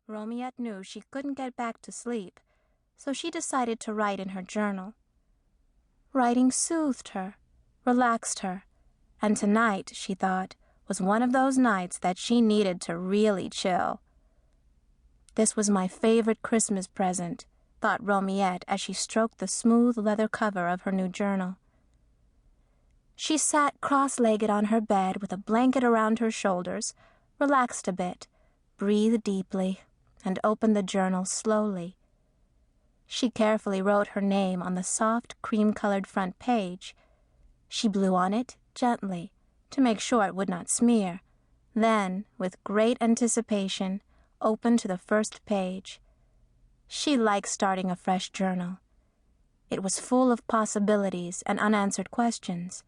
Romiette knew she couldn't get back to sleep, so she decided to write in her journal. Writing soothed her, relaxed her, and tonight, she thought, was one of those nights that she needed to really chill. This was my favorite Christmas present, thought Romiette as she stroked the smooth leather cover of her new journal. She sat cross-legged on her bed with a blanket around her shoulders, relaxed a bit, breathed deeply, and opened the journal slowly. She carefully wrote her name on the soft, cream-colored front page. She blew on it gently to make sure it would not smear, then, with great anticipation, opened to the first page. She liked starting a fresh journal. It was full of possibilities and unanswered questions,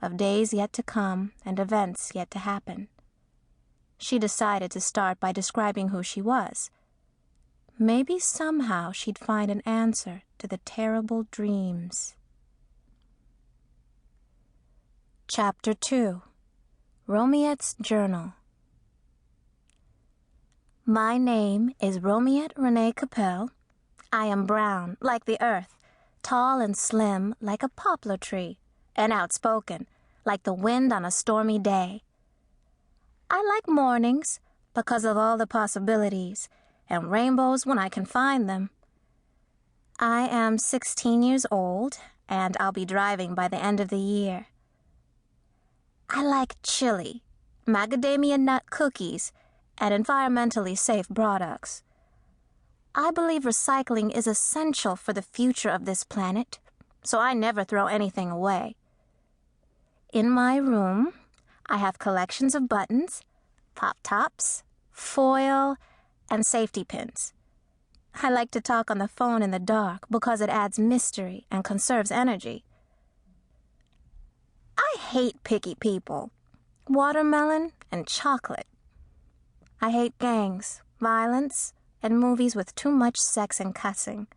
of days yet to come and events yet to happen. She decided to start by describing who she was. Maybe somehow she'd find an answer to the terrible dreams. Chapter 2. Romiette's Journal. My name is Romiette Renee Capel. I am brown, like the earth, tall and slim, like a poplar tree, and outspoken, like the wind on a stormy day. I like mornings because of all the possibilities, and rainbows when I can find them. I am 16 years old, and I'll be driving by the end of the year. I like chili, macadamia nut cookies, and environmentally safe products. I believe recycling is essential for the future of this planet, so I never throw anything away. In my room, I have collections of buttons, pop-tops, foil, and safety pins. I like to talk on the phone in the dark because it adds mystery and conserves energy. I hate picky people, watermelon and chocolate. I hate gangs, violence, and movies with too much sex and cussing.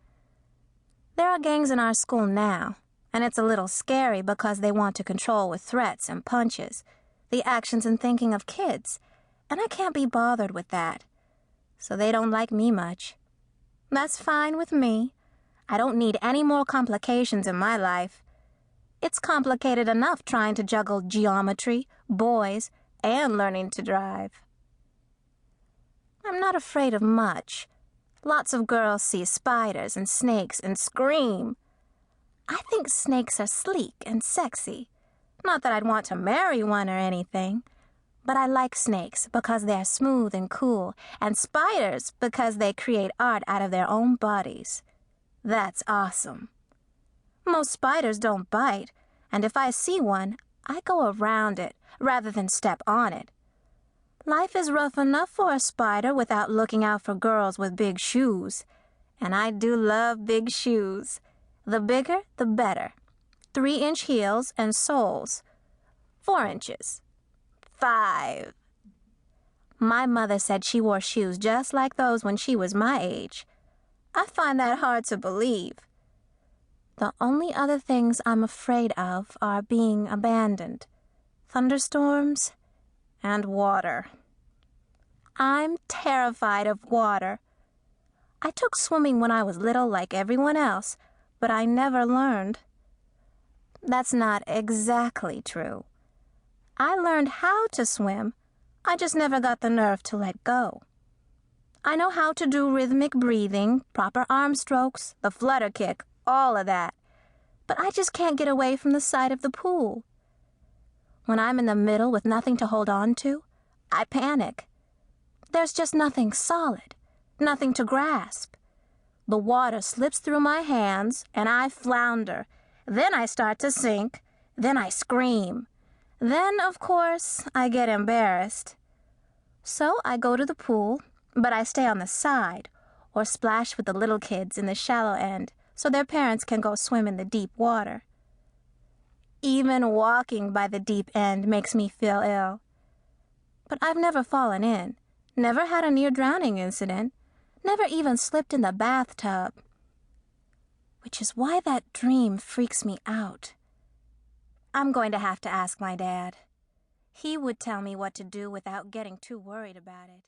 There are gangs in our school now, and it's a little scary because they want to control with threats and punches, the actions and thinking of kids, and I can't be bothered with that. So they don't like me much. That's fine with me. I don't need any more complications in my life. It's complicated enough trying to juggle geometry, boys, and learning to drive. I'm not afraid of much. Lots of girls see spiders and snakes and scream. I think snakes are sleek and sexy. Not that I'd want to marry one or anything, but I like snakes because they're smooth and cool, and spiders because they create art out of their own bodies. That's awesome. Most spiders don't bite, and if I see one, I go around it rather than step on it. Life is rough enough for a spider without looking out for girls with big shoes, and I do love big shoes. The bigger, the better. 3-inch heels and soles. 4 inches. 5. My mother said she wore shoes just like those when she was my age. I find that hard to believe. The only other things I'm afraid of are being abandoned, thunderstorms, and water. I'm terrified of water. I took swimming when I was little like everyone else, but I never learned. That's not exactly true. I learned how to swim. I just never got the nerve to let go. I know how to do rhythmic breathing, proper arm strokes, the flutter kick, all of that. But I just can't get away from the side of the pool. When I'm in the middle with nothing to hold on to, I panic. There's just nothing solid, nothing to grasp. The water slips through my hands, and I flounder. Then I start to sink. Then I scream. Then, of course, I get embarrassed. So I go to the pool, but I stay on the side, or splash with the little kids in the shallow end, so their parents can go swim in the deep water. Even walking by the deep end makes me feel ill. But I've never fallen in, never had a near-drowning incident, never even slipped in the bathtub. Which is why that dream freaks me out. I'm going to have to ask my dad. He would tell me what to do without getting too worried about it.